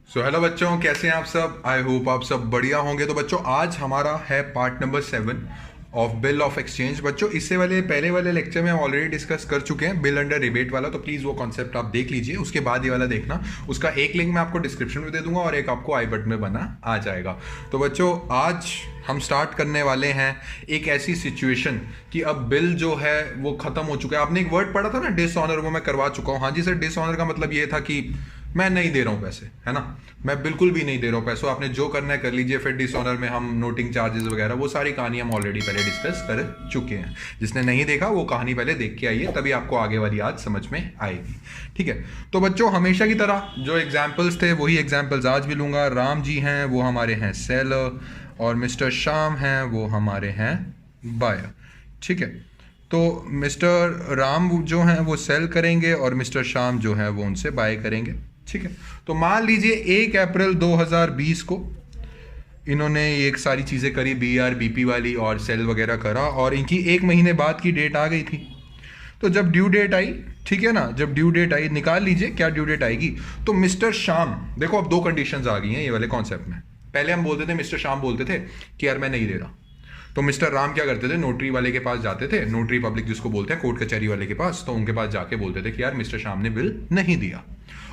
Hello बच्चों, कैसे हैं आप सब। आई होप आप सब बढ़िया होंगे। तो बच्चों, आज हमारा है part number 7 of bill of exchange. बच्चों, इससे वाले पहले वाले लेक्चर में हम ऑलरेडी डिस्कस कर चुके हैं बिल अंडर रिबेट वाला, तो प्लीज़ वो कॉन्सेप्ट आप देख लीजिए। उसके बाद ये वाला देखना, उसका एक लिंक मैं आपको डिस्क्रिप्शन में दे दूंगा और एक आपको आई बटन में बना आ जाएगा। तो बच्चों, आज हम स्टार्ट करने वाले हैं एक ऐसी सिचुएशन कि अब बिल जो है वो खत्म हो चुका है। आपने एक वर्ड पढ़ा था ना, डिसऑनर, वो मैं करवा चुका हूँ। हाँ जी सर, डिसऑनर का मतलब ये था कि मैं नहीं दे रहा हूँ पैसे, है ना, मैं बिल्कुल भी नहीं दे रहा हूँ पैसों। आपने जो करना है कर लीजिए। फिर डिसऑनर में हम नोटिंग चार्जेस वगैरह वो सारी कहानी हम ऑलरेडी पहले डिस्कस कर चुके हैं। जिसने नहीं देखा वो कहानी पहले देख के आइए, तभी आपको आगे वाली आज समझ में आएगी। ठीक है, तो बच्चों हमेशा की तरह जो एग्जाम्पल्स थे वही एग्जाम्पल्स आज भी लूंगा। राम जी हैं वो हमारे हैं सेलर, और मिस्टर श्याम हैं वो हमारे हैं बायर। ठीक है, तो मिस्टर राम जो हैं वो सेल करेंगे और मिस्टर श्याम जो हैं वो उनसे बाय करेंगे। ठीक है, तो मान लीजिए 1 अप्रैल 2020 को इन्होंने एक सारी चीज़ें करी, बीआर बीपी वाली और सेल वगैरह करा, और इनकी 1 महीने बाद की डेट आ गई थी। तो जब ड्यू डेट आई, ठीक है ना, जब ड्यू डेट आई, निकाल लीजिए क्या ड्यू डेट आएगी। तो मिस्टर श्याम, देखो अब 2 कंडीशंस आ गई हैं ये वाले कॉन्सेप्ट में। पहले हम बोलते थे, मिस्टर श्याम बोलते थे कि यार मैं नहीं दे रहा, तो मिस्टर राम क्या करते थे, नोटरी वाले के पास जाते थे, नोटरी पब्लिक जिसको बोलते हैं, कोर्ट कचहरी वाले के पास, तो उनके पास जाके बोलते थे कि यार मिस्टर श्याम ने बिल नहीं दिया।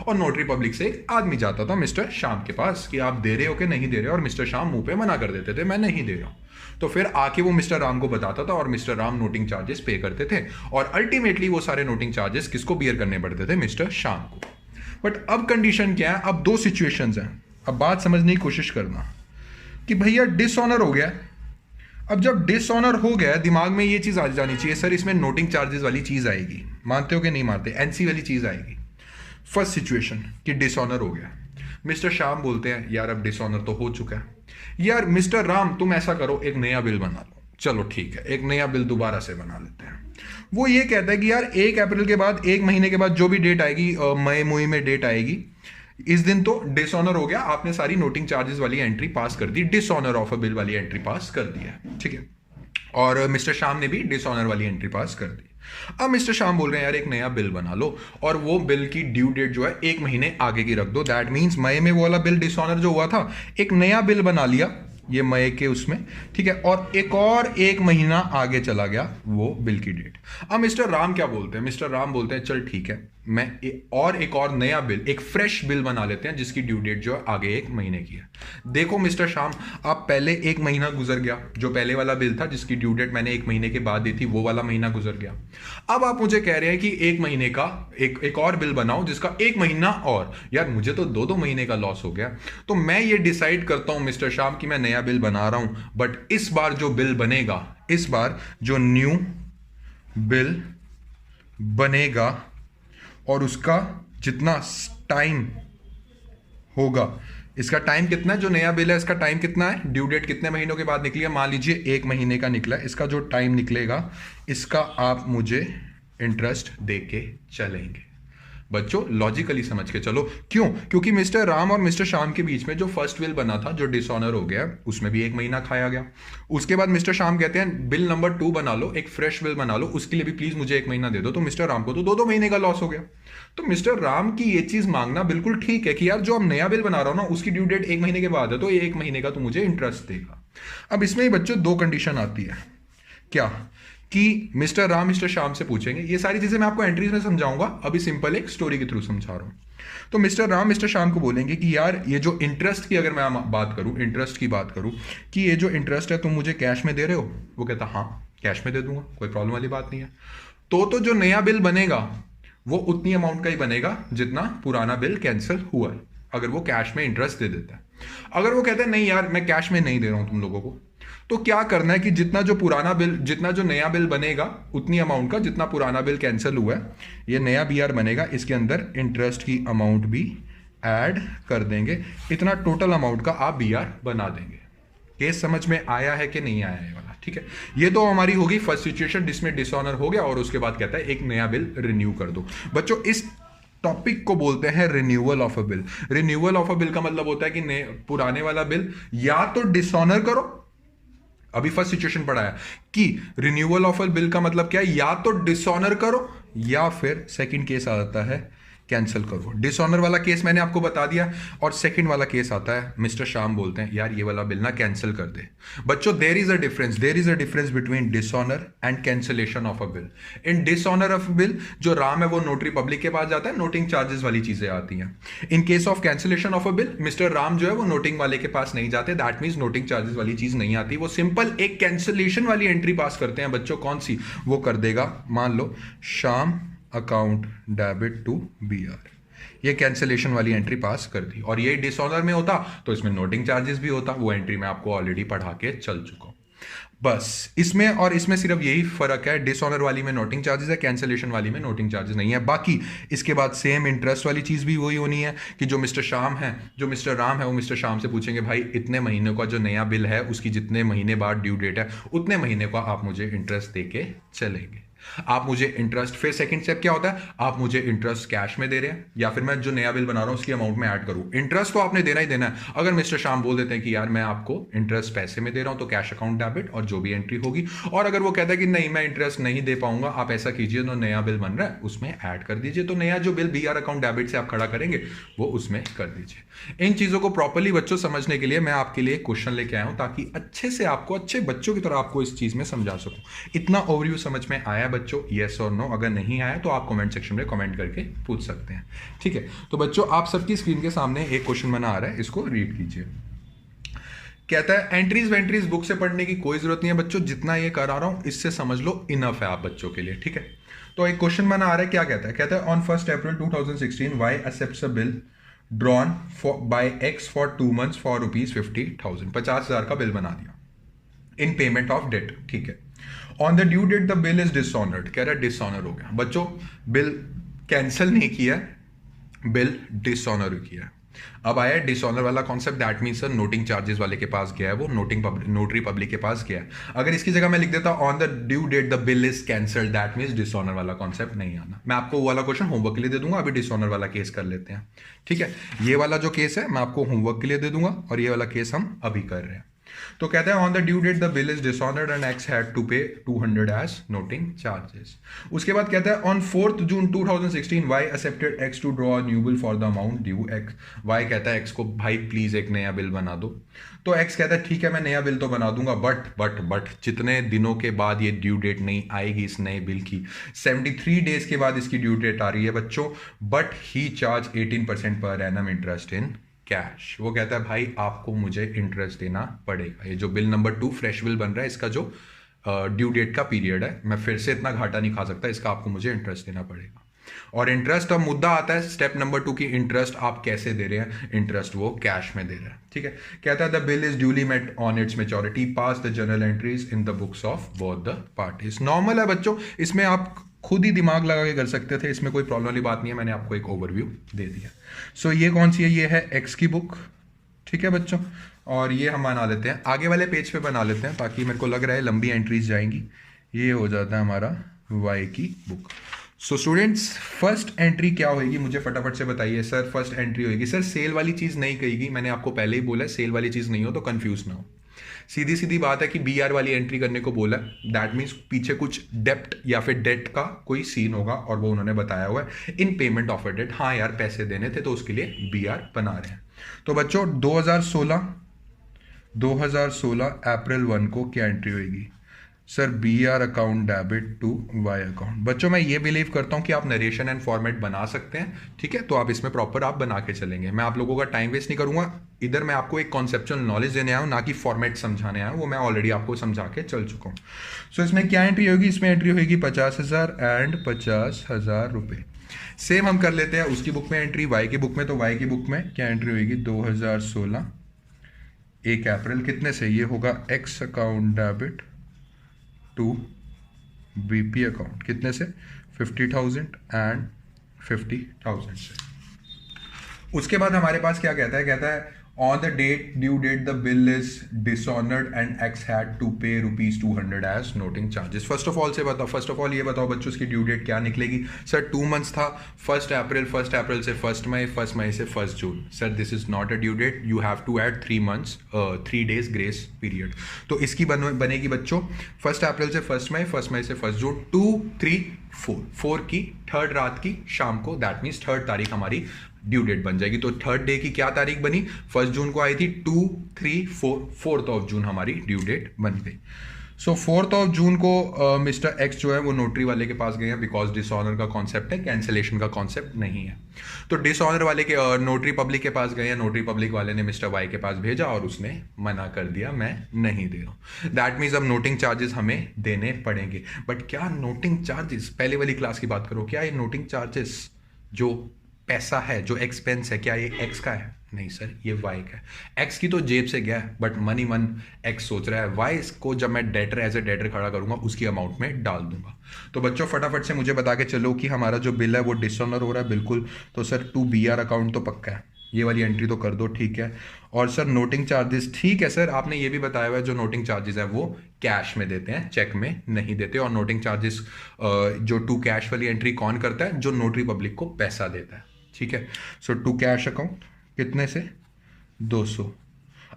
और नोटरी पब्लिक से एक आदमी जाता था मिस्टर श्याम के पास कि आप दे रहे हो कि नहीं दे रहे हो, और मिस्टर श्याम मुंह पे मना कर देते थे मैं नहीं दे रहा हूं। तो फिर आके वो मिस्टर राम को बताता था और मिस्टर राम नोटिंग चार्जेस पे करते थे, और अल्टीमेटली वो सारे नोटिंग चार्जेस किसको बियर करने पड़ते थे, मिस्टर श्याम को। बट अब कंडीशन क्या है, अब 2 सिचुएशंस हैं। अब बात समझने की कोशिश करना कि भैया डिसऑनर हो गया। अब जब डिसऑनर हो गया, दिमाग में ये चीज आ जानी चाहिए, सर इसमें नोटिंग चार्जेस वाली चीज आएगी, मानते हो कि नहीं मानते, एनसी वाली चीज आएगी। फर्स्ट सिचुएशन कि डिसऑनर हो गया, मिस्टर श्याम बोलते हैं यार अब डिसऑनर तो हो चुका है, यार मिस्टर राम तुम ऐसा करो एक नया बिल बना लो। चलो ठीक है, एक नया बिल दोबारा से बना लेते हैं। वो ये कहता है कि यार 1 अप्रैल के बाद, 1 महीने के बाद जो भी डेट आएगी, मई मुई में डेट आएगी, इस दिन तो डिसऑनर हो गया, आपने सारी नोटिंग चार्जेस वाली एंट्री पास कर दी, डिसऑनर ऑफ अ बिल वाली एंट्री पास कर दी है। ठीक है, और मिस्टर श्याम ने भी डिसऑनर वाली एंट्री पास कर दी। अब मिस्टर श्याम बोल रहे हैं यार एक नया बिल बना लो, और वो बिल की ड्यू डेट जो है 1 महीने आगे की रख दो। दैट मीन्स मई में वो वाला बिल डिसऑनर जो हुआ था, एक नया बिल बना लिया ये मई के उसमें। ठीक है, और एक 1 महीना आगे चला गया वो बिल की डेट। अब मिस्टर राम क्या बोलते हैं, मिस्टर राम बोलते हैं चल ठीक है, मैं एक और नया बिल, एक फ्रेश बिल बना लेते हैं जिसकी ड्यू डेट जो है आगे 1 महीने की है। देखो मिस्टर श्याम, आप पहले 1 महीना गुजर गया, जो पहले वाला बिल था जिसकी ड्यू डेट मैंने 1 महीने के बाद दी थी, वो वाला महीना गुजर गया। अब आप मुझे कह रहे हैं कि 1 महीने का एक और बिल बनाओ जिसका 1 महीना और। यार मुझे तो 2 महीने का लॉस हो गया। तो मैं ये डिसाइड करता हूं मिस्टर श्याम कि मैं नया बिल बना रहा हूं, बट इस बार जो बिल बनेगा, इस बार जो न्यू बिल बनेगा और उसका जितना टाइम होगा, इसका टाइम कितना है, जो नया बिल है इसका टाइम कितना है, ड्यू डेट कितने महीनों के बाद निकली है, मान लीजिए 1 महीने का निकला है, इसका जो टाइम निकलेगा इसका आप मुझे इंटरेस्ट दे के चलेंगे। बच्चों लॉजिकली समझ के चलो, क्यों, क्योंकि मिस्टर राम और मिस्टर श्याम के बीच में जो फर्स्ट बिल बना था जो डिसऑनर हो गया, उसमें भी 1 महीना खाया गया। उसके बाद मिस्टर श्याम कहते हैं बिल नंबर 2 बना लो, एक फ्रेश बिल बना लो, उसके लिए भी प्लीज मुझे 1 महीना दे दो। तो मिस्टर राम को तो 2 महीने का लॉस हो गया। तो मिस्टर राम की ये चीज मांगना बिल्कुल ठीक है कि यार जो अब नया बिल बना रहा हूं ना, उसकी ड्यू डेट 1 महीने के बाद है, तो ये 1 महीने का तो मुझे इंटरेस्ट देगा। अब इसमें ही बच्चों 2 कंडीशन आती है, क्या कि मिस्टर राम मिस्टर श्याम से पूछेंगे, ये सारी चीजें मैं आपको एंट्रीज में समझाऊंगा, अभी सिंपल एक स्टोरी के थ्रू समझा रहा हूं। तो मिस्टर राम मिस्टर श्याम को बोलेंगे कि यार ये जो इंटरेस्ट की अगर मैं बात करूं, इंटरेस्ट की बात करूं, कि ये जो इंटरेस्ट है तुम मुझे कैश में दे रहे हो। वो कहता हाँ कैश में दे दूंगा, कोई प्रॉब्लम वाली बात नहीं है। तो जो नया बिल बनेगा वो उतनी अमाउंट का ही बनेगा जितना पुराना बिल कैंसिल हुआ है, अगर वो कैश में इंटरेस्ट दे देता है। अगर वो कहता है नहीं यार मैं कैश में नहीं दे रहा हूं तुम लोगों को, तो क्या करना है कि जितना जो पुराना बिल, जितना जो नया बिल बनेगा उतनी अमाउंट का, जितना पुराना बिल कैंसिल हुआ है, ये नया बीआर बनेगा, इसके अंदर इंटरेस्ट की अमाउंट भी ऐड कर देंगे, इतना टोटल अमाउंट का आप बीआर बना देंगे। केस समझ में आया है कि नहीं आया है वाला। ठीक है, ये तो हमारी होगी फर्स्ट सिचुएशन जिसमें डिसऑनर हो गया, और उसके बाद कहता है एक नया बिल रिन्यू कर दो। बच्चों इस टॉपिक को बोलते हैं renewal of a bill. Renewal of a bill का मतलब होता है कि पुराने वाला बिल या तो डिसऑनर करो, अभी फर्स्ट सिचुएशन पढ़ा है कि रिन्यूअल ऑफ अ बिल का मतलब क्या है, या तो डिसऑनर करो, या फिर सेकंड केस आ जाता है कैंसिल करो। डिसऑनर वाला केस मैंने आपको बता दिया। और सेकंड वाला केस आता है, मिस्टर श्याम बोलते हैं यार ये वाला बिल ना कैंसिल कर दे। बच्चों there is a difference between dishonour and cancellation of a bill. In dishonour of bill जो राम है वो नोटरी पब्लिक के पास जाता है, नोटिंग चार्जेस वाली चीजें आती हैं। In case of cancellation of a bill mister Ram जो है वो नोटिंग वाले के पास नहीं जाते, दैट मीन्स नोटिंग चार्जेस वाली चीज नहीं आती, वो सिंपल एक कैंसिलेशन वाली एंट्री पास करते हैं बच्चों। कौन सी? वो कर देगा, मान लो Shyam account debit to BR, ये कैंसिलेशन वाली एंट्री पास कर दी। और ये डिसऑनर में होता तो इसमें नोटिंग चार्जेस भी होता, वो एंट्री मैं आपको ऑलरेडी पढ़ा के चल चुका हूं। बस इसमें और इसमें सिर्फ यही फर्क है, डिसऑनर वाली में नोटिंग चार्जेस है, कैंसिलेशन वाली में नोटिंग चार्जेस नहीं है। बाकी इसके बाद सेम इंटरेस्ट वाली चीज भी वही होनी है कि जो मिस्टर श्याम है, जो मिस्टर राम है, वो मिस्टर श्याम से पूछेंगे भाई इतने महीने का जो नया बिल है उसकी जितने महीने बाद ड्यू डेट है उतने महीने का आप मुझे इंटरेस्ट दे के चलेंगे। आप मुझे इंटरेस्ट, फिर सेकंड स्टेप क्या होता है, आप मुझे इंटरेस्ट कैश में दे रहे हैं या फिर मैं जो नया बिल बना रहा हूं उसकी अमाउंट में ऐड करूं। इंटरेस्ट तो आपने देना ही देना है। अगर मिस्टर श्याम बोल देते हैं कि यार मैं आपको इंटरेस्ट पैसे में दे रहा हूं तो कैश अकाउंट डेबिट और जो भी एंट्री होगी। और अगर वो कहता है कि नहीं मैं इंटरेस्ट नहीं दे पाऊंगा, आप ऐसा कीजिए तो नया बिल बन रहा है उसमें ऐड कर दीजिए, तो नया जो बिल BR अकाउंट डेबिट से आप खड़ा करेंगे वो उसमें कर दीजिए। इन चीजों को प्रॉपर्ली बच्चों समझने के लिए मैं आपके लिए क्वेश्चन लेके आया हूं ताकि अच्छे से आपको, अच्छे बच्चों की तरह आपको इस चीज में समझा सकूं। इतना ओवरव्यू समझ में आया बच्चों? यस और नो? अगर नहीं आया तो आप कमेंट सेक्शन में कमेंट करके पूछ सकते हैं। ठीक है, तो बच्चों आप सबकी स्क्रीन के सामने एक क्वेश्चन बना आ रहा है, इसको रीड कीजिए। कहता है एंट्रीज वेंट्रीज बुक से पढ़ने की कोई जरूरत नहीं है बच्चों, जितना ये करा रहा हूं इससे समझ लो, इनफ है आप बच्चों के लिए। ठीक है, तो एक क्वेश्चन बना आ रहा है, क्या कहता है? कहता है on 1 April 2016 Y accepts a bill drawn by X for 2 months for ₹50,000, 50,000 का बिल बना दिया इन पेमेंट ऑफ डेट। ठीक है, on the due date the bill is dishonoured. कह रहा है डिसऑनर हो गया बच्चों, बिल कैंसिल नहीं किया, बिल डिसऑनर किया। अब आया डिसऑनर वाला concept, that means sir noting charges वाले के पास गया है, वो नोटरी पब्लिक के पास गया है। अगर इसकी जगह मैं लिख देता on the due date the bill is cancelled, that means dishonour वाला कॉन्सेप्ट नहीं आना। मैं आपको वो वाला क्वेश्चन होमवर्क के लिए दे दूंगा, अभी डिसऑनर वाला केस कर लेते हैं। ठीक है, ये वाला जो केस है मैं आपको होमवर्क के लिए दे दूंगा और ये वाला केस हम अभी कर रहे हैं। तो कहता है on the due date the bill is dishonoured and X had to pay 200 as noting charges. उसके बाद कहता है on 4 June 2016 Y accepted X to draw new bill for the amount due X. Y कहता है x को भाई please एक नया बिल बना दो। तो एक्स कहता है ठीक है मैं नया बिल तो बना दूंगा, बट जितने दिनों के बाद ये ड्यू डेट नहीं आएगी इस नए बिल की, 73 डेज के बाद इसकी ड्यू डेट आ रही है बच्चों, but he charge 18% per annum interest in cash. वो कहता है भाई आपको मुझे इंटरेस्ट देना पड़ेगा। ये जो बिल नंबर 2 फ्रेश बिल बन रहा है, इसका जो ड्यू डेट का पीरियड है, मैं फिर से इतना घाटा नहीं खा सकता, इसका आपको मुझे इंटरेस्ट देना पड़ेगा। और इंटरेस्ट, अब मुद्दा आता है स्टेप नंबर 2 की, इंटरेस्ट आप कैसे दे रहे हैं? इंटरेस्ट वो कैश में दे रहे हैं। ठीक है, कहता है the bill is duly met on its maturity, pass the journal entries in the books of both the parties. Normal है बच्चों, इसमें आप खुद ही दिमाग लगा के कर सकते थे, इसमें कोई प्रॉब्लम वाली बात नहीं है, मैंने आपको एक ओवरव्यू दे दिया। सो ये कौन सी है? ये है एक्स की बुक। ठीक है बच्चों, और ये हम बना लेते हैं, आगे वाले पेज पे बना लेते हैं ताकि मेरे को लग रहा है लंबी एंट्रीज जाएंगी। ये हो जाता है हमारा वाई की book. So students first entry क्या होगी मुझे फटाफट से बताइए। सर फर्स्ट एंट्री होगी, सर सेल वाली चीज़ नहीं कहेगी, मैंने आपको पहले ही बोला है सेल वाली चीज़ नहीं हो तो कंफ्यूज ना हो। सीधी सीधी बात है कि BR वाली एंट्री करने को बोला, दैट मीन्स पीछे कुछ डेप्ट या फिर डेट का कोई सीन होगा और वो उन्होंने बताया हुआ है in payment of a debt. हाँ यार पैसे देने थे तो उसके लिए BR बना रहे हैं। तो बच्चों 2016 अप्रैल 1 को क्या एंट्री होगी? Sir BR account debit to Y account. बच्चों मैं ये बिलीव करता हूँ कि आप नरेशन एंड फॉर्मेट बना सकते हैं। ठीक है, तो आप इसमें प्रॉपर आप बना के चलेंगे, मैं आप लोगों का टाइम वेस्ट नहीं करूंगा। इधर मैं आपको एक कॉन्सेप्चुअल नॉलेज देने आया हूँ, ना कि फॉर्मेट समझाने आया हूँ, वो मैं ऑलरेडी आपको समझा के चल चुका हूँ। सो इसमें क्या एंट्री होगी? इसमें एंट्री होगी 50,000 एंड 50,000 रुपये। सेम हम कर लेते हैं उसकी बुक में एंट्री, वाई की बुक में। तो वाई की बुक में क्या एंट्री होगी? 2016 1 अप्रैल कितने से? ये होगा X account debit to BP account कितने से? 50,000 एंड 50,000 से। उसके बाद हमारे पास क्या कहता है? कहता है on the date due date the bill is dishonoured and X had to pay ₹200 as noting charges. First of all ये बताओ बच्चों इसकी ड्यू डेट क्या निकलेगी? सर 2 months था, 1 अप्रैल से 1 मई, 1 मई से 1 जून। Sir this is not a due date, you have to add 3 months 3 days grace period. तो इसकी बनेगी बच्चों 1 अप्रैल से 1 मई, 1 मई से 1 जून, 2, 3, फोर की थर्ड रात की शाम को, दैट मीन्स थर्ड तारीख हमारी ड्यू डेट बन जाएगी। तो थर्ड डे की क्या तारीख बनी, 1 जून को आई थी, 2, 3, 4, 4th ऑफ जून हमारी ड्यू डेट बन गई। सो 4th ऑफ जून को मिस्टर एक्स जो है वो नोटरी वाले के पास गए हैं, बिकॉज डिसऑनर का कॉन्सेप्ट है, कैंसिलेशन का कॉन्सेप्ट नहीं है। तो डिसऑनर वाले के नोटरी पब्लिक के पास गए हैं, नोटरी पब्लिक वाले ने मिस्टर वाई के पास भेजा और उसने मना कर दिया, मैं नहीं दे रहा हूँ। दैट मीन्स अब नोटिंग चार्जेस हमें देने पड़ेंगे। बट क्या नोटिंग चार्जेस, पहले वाली क्लास की बात करो, क्या ये नोटिंग चार्जेस जो पैसा है, जो एक्सपेंस है, क्या ये एक्स का है? नहीं सर, ये वाई का है। एक्स की तो जेब से गया है, बट मनी मन एक्स सोच रहा है वाई को जब मैं डेटर एज ए डेटर खड़ा करूंगा उसकी अमाउंट में डाल दूंगा। तो बच्चों फटाफट से मुझे बता के चलो कि हमारा जो बिल है वो डिसऑनर हो रहा है बिल्कुल। तो सर 2 BR अकाउंट तो पक्का है, ये वाली एंट्री तो कर दो, ठीक है। और सर नोटिंग चार्जेस, ठीक है सर, आपने ये भी बताया हुआ है जो नोटिंग चार्जेस है वो कैश में देते हैं, चेक में नहीं देते। और नोटिंग चार्जेस जो टू कैश वाली एंट्री कौन करता है, जो नोटरी पब्लिक को पैसा देता है, ठीक है। सो टू कैश अकाउंट कितने से, 200।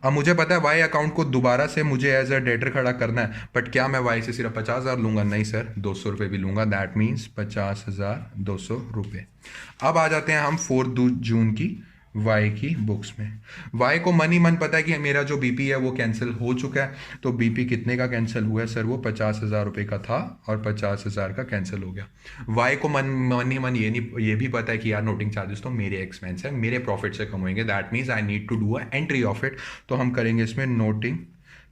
अब मुझे पता है वाई अकाउंट को दोबारा से मुझे एज अ डेटर खड़ा करना है, बट क्या मैं वाई से सिर्फ 50,000 लूंगा? नहीं सर, 200 रुपये भी लूंगा, दैट मीन्स 50,200 रुपये। अब आ जाते हैं हम 4 जून की वाई की बुक्स में। वाई को मनी मन पता है कि मेरा जो बीपी है वो कैंसिल हो चुका है। तो बीपी कितने का कैंसिल हुआ है सर? वो 50,000 रुपये का था और 50,000 का कैंसिल हो गया। वाई को मनी मन ये भी पता है कि यार नोटिंग चार्जेस तो मेरे एक्सपेंस है, मेरे प्रॉफिट से कम होंगे, that means I need to do a entry of it. तो हम करेंगे इसमें नोटिंग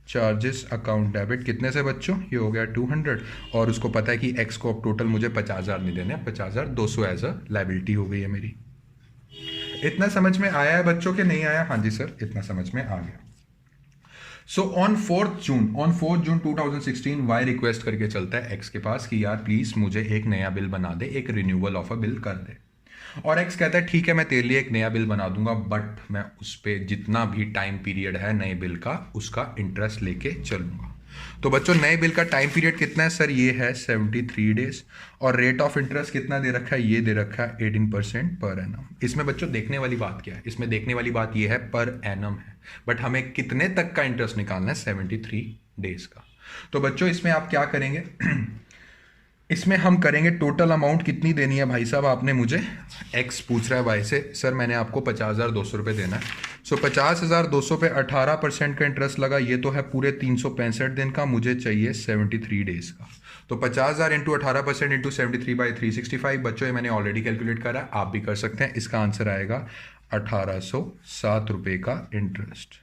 चार्जेस अकाउंट डेबिट, कितने से बच्चों? ये हो गया 200। और उसको पता है कि एक्स को अब टोटल मुझे 50,000 नहीं देने, 50,200 एज अ लाइबिलिटी हो गई है मेरी। इतना समझ में आया है बच्चों के नहीं आया? हाँ जी सर, इतना समझ में आ गया। So on 4th June 2016 Y request करके चलता है एक्स के पास कि यार प्लीज मुझे एक नया बिल बना दे, एक रिन्यूअल ऑफ अ बिल कर दे। और एक्स कहता है ठीक है मैं तेरे लिए एक नया बिल बना दूंगा, बट मैं उस पर जितना भी टाइम पीरियड है नए बिल का उसका इंटरेस्ट लेके चलूंगा। तो बच्चों नए बिल का टाइम पीरियड कितना है सर? ये है 73 डेज। और रेट ऑफ इंटरेस्ट कितना दे रखा है? ये दे रखा है 18% पर एनम। इसमें बच्चों देखने वाली बात क्या है? इसमें देखने वाली बात ये है पर एनम है, बट हमें कितने तक का इंटरेस्ट निकालना है? 73 डेज का। तो बच्चों इसमें आप क्या करेंगे इसमें हम करेंगे टोटल अमाउंट कितनी देनी है भाई साहब? आपने मुझे एक्स पूछ रहा है वाई से, सर मैंने आपको 50,200 रुपये देना है। सो 50,200 पे 18% का इंटरेस्ट लगा, ये तो है पूरे 365 दिन का, मुझे चाहिए 73 डेज का। तो 50,000 इंटू 18% इंटू 73/365। बच्चों ये मैंने ऑलरेडी कैलकुलेट करा, आप भी कर सकते हैं। इसका आंसर आएगा 1807 रुपये का इंटरेस्ट।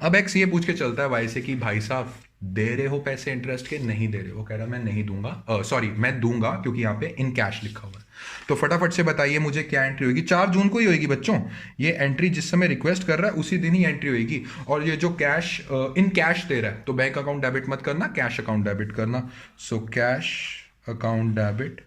अब एक्स ये पूछ के चलता है वाई से कि भाई साहब दे रहे हो पैसे इंटरेस्ट के? नहीं दे रहे हो। कह रहा मैं नहीं दूंगा, सॉरी मैं दूंगा क्योंकि यहाँ पे इन कैश लिखा हुआ है। तो फटाफट से बताइए मुझे क्या एंट्री होगी? 4 जून को ही होगी बच्चों, ये एंट्री जिस समय रिक्वेस्ट कर रहा है उसी दिन ही एंट्री होगी। और ये जो कैश इन कैश दे रहा है तो बैंक अकाउंट डेबिट मत करना, कैश अकाउंट डेबिट करना। So cash account debit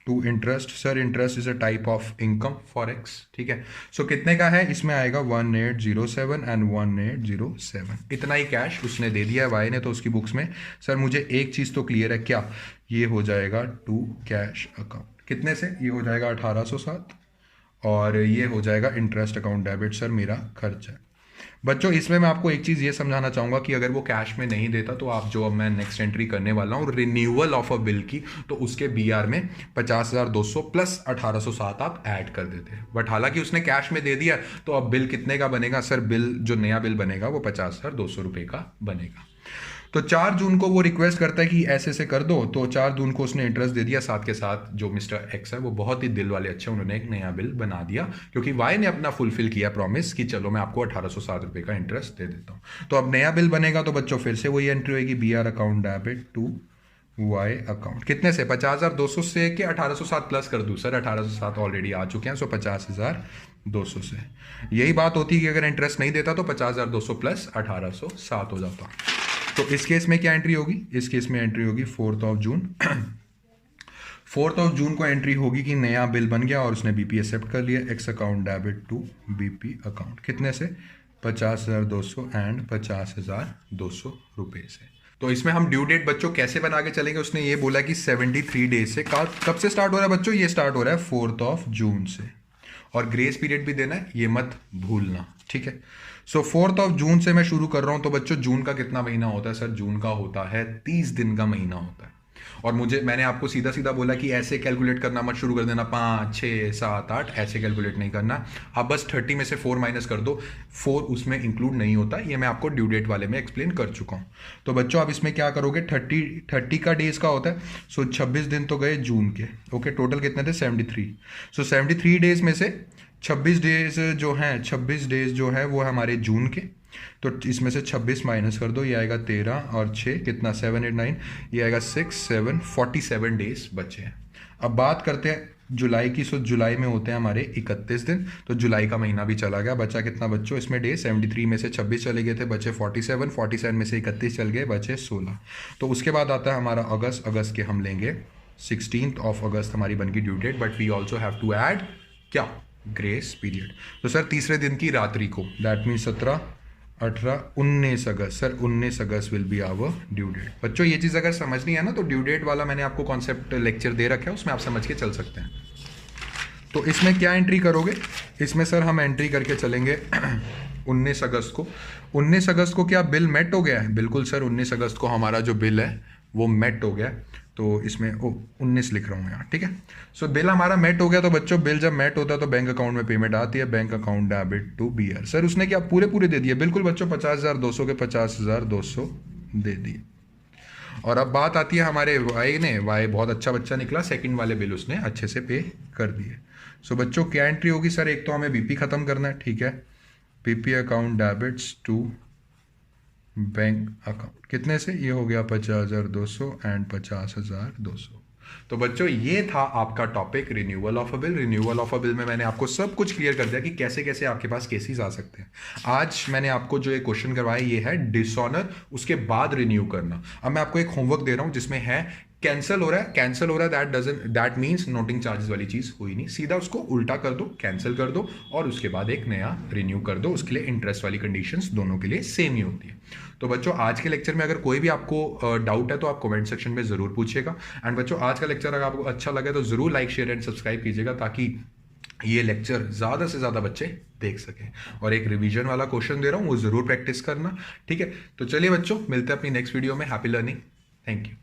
to interest. Sir interest is a type of income for X, ठीक है। सो कितने का है? इसमें आएगा 1807 एंड 1807। इतना ही कैश उसने दे दिया है वाई ने, तो उसकी बुक्स में। सर मुझे एक चीज़ तो क्लियर है, क्या? ये हो जाएगा टू कैश अकाउंट कितने से? ये हो जाएगा 1807 और ये हो जाएगा इंटरेस्ट अकाउंट डेबिट सर मेरा खर्च है। बच्चों इसमें मैं आपको एक चीज़ ये समझाना चाहूँगा कि अगर वो कैश में नहीं देता तो आप जो अब मैं नेक्स्ट एंट्री करने वाला हूँ रिन्यूअल ऑफ अ बिल की, तो उसके BR में 50,200 प्लस 1807 आप ऐड कर देते हैं। बट हालांकि उसने कैश में दे दिया, तो अब बिल कितने का बनेगा सर? बिल जो नया बिल बनेगा वो 50,200 रुपये का बनेगा। तो 4 जून को वो रिक्वेस्ट करता है कि ऐसे से कर दो, तो 4 जून को उसने इंटरेस्ट दे दिया। साथ के साथ जो मिस्टर एक्स है वो बहुत ही दिल वाले अच्छे, उन्होंने एक नया बिल बना दिया क्योंकि वाई ने अपना फुलफिल किया प्रॉमिस कि चलो मैं आपको 1807 रुपये का इंटरेस्ट दे देता हूँ। तो अब नया बिल बनेगा तो बच्चों फिर से वही एंट्री होगी, BR account debit to Y account. कितने से? 50,200 से कि 1807 प्लस कर दूँ? सर 1807 ऑलरेडी आ चुके हैं, सो 50,200 से। यही बात होती है कि अगर इंटरेस्ट नहीं देता तो 50,200 प्लस 1807 हो जाता। तो इस केस में क्या एंट्री होगी? इस केस में एंट्री होगी 4th of June. 4th of June को एंट्री होगी कि नया बिल बन गया और उसने बीपी एक्सेप्ट कर लिया, X account debit to BP account. कितने से? 50,200 एंड 50,200 रुपये से। तो इसमें हम ड्यू डेट बच्चों कैसे बना के चलेंगे? उसने ये बोला कि 73 डेज से। कब से स्टार्ट हो रहा है बच्चों? ये स्टार्ट हो रहा है 4th ऑफ जून से। और ग्रेस पीरियड भी देना है, ये मत भूलना, ठीक है। सो 4th ऑफ जून से मैं शुरू कर रहा हूं। तो बच्चों जून का कितना महीना होता है सर? जून का होता है 30 दिन का महीना होता है। और मैंने आपको सीधा सीधा बोला कि ऐसे कैलकुलेट करना मत शुरू कर देना 5 6 7 8, ऐसे कैलकुलेट नहीं करना। आप बस 30 में से 4 माइनस कर दो, 4 उसमें इंक्लूड नहीं होता, ये मैं आपको ड्यू डेट वाले में एक्सप्लेन कर चुका हूँ। तो बच्चों आप इसमें क्या करोगे, 30 का डेज का होता है, सो 26 दिन तो गए जून के, ओके, टोटल कितने थे 73। सो 73 डेज में से 26 डेज जो हैं, 26 डेज जो है वो हमारे जून के, तो इसमें से 26 माइनस कर दो, ये आएगा 13 और 6 कितना 7 8 9, ये आएगा 6 7 47 डेज बचे हैं। अब बात करते हैं जुलाई की। सो जुलाई में होते हैं हमारे 31 दिन, तो जुलाई का महीना भी चला गया, बचा कितना बच्चों इसमें डे, 73 में से 26 चले गए थे, बचे 47, 47 में से 31 चल गए, बचे 16। तो उसके बाद आता है हमारा अगस्त, अगस्त के हम लेंगे 16 अगस्त हमारी बन गई due date, but we also have to add क्या, ग्रेस पीरियड। तो सर तीसरे दिन की रात्रि को, that means 17 18 19 August, sir 19 August will be our due date. बच्चों ये चीज़ अगर समझनी है ना, तो ड्यू डेट वाला मैंने आपको कॉन्सेप्ट लेक्चर दे रखा है, उसमें आप समझ के चल सकते हैं। तो इसमें क्या एंट्री करोगे, इसमें सर हम एंट्री करके चलेंगे 19 अगस्त को। 19 अगस्त को क्या बिल मेट हो गया है? बिल्कुल सर, 19 अगस्त को हमारा जो बिल है वो मेट हो गया, तो इसमें 19 लिख रहा हूँ यहाँ, ठीक है। सो बिल हमारा मेट हो गया। तो बच्चों बिल जब मेट होता है तो बैंक अकाउंट में पेमेंट आती है, bank account debit to BR. Sir उसने क्या पूरे दे दिए? बिल्कुल बच्चों, 50,200 के 50,200 दे दिए। और अब बात आती है हमारे वाई ने, वाई बहुत अच्छा बच्चा निकला, सेकंड वाले बिल उसने अच्छे से पे कर दिए। सो बच्चों क्या एंट्री होगी सर, एक तो हमें बीपी खत्म करना है, ठीक है, BP account debits to bank account, कितने से, ये हो गया 50,200 एंड 50,200। तो बच्चों ये था आपका topic renewal of a bill. Renewal of a bill में मैंने आपको सब कुछ क्लियर कर दिया कि कैसे कैसे आपके पास केसेस आ सकते हैं। आज मैंने आपको जो एक क्वेश्चन करवाया ये है डिसऑनर, उसके बाद रिन्यू करना। अब मैं आपको एक होमवर्क दे रहा हूं जिसमें है कैंसिल हो रहा है, दैट मीन्स नोटिंग चार्जेस वाली चीज हुई नहीं, सीधा उसको उल्टा कर दो, कैंसिल कर दो और उसके बाद एक नया रिन्यू कर दो। उसके लिए इंटरेस्ट वाली कंडीशंस दोनों के लिए सेम ही होती है। तो बच्चों आज के लेक्चर में अगर कोई भी आपको डाउट है तो आप कमेंट सेक्शन में जरूर पूछिएगा। एंड बच्चों आज का लेक्चर अगर आपको अच्छा लगे तो जरूर लाइक शेयर एंड सब्सक्राइब कीजिएगा, ताकि ये लेक्चर ज़्यादा से ज़्यादा बच्चे देख सकें। और एक रिवीजन वाला क्वेश्चन दे रहा हूँ, वो जरूर प्रैक्टिस करना, ठीक है। तो चलिए बच्चों, मिलते हैं अपनी नेक्स्ट वीडियो में। Happy learning, thank you.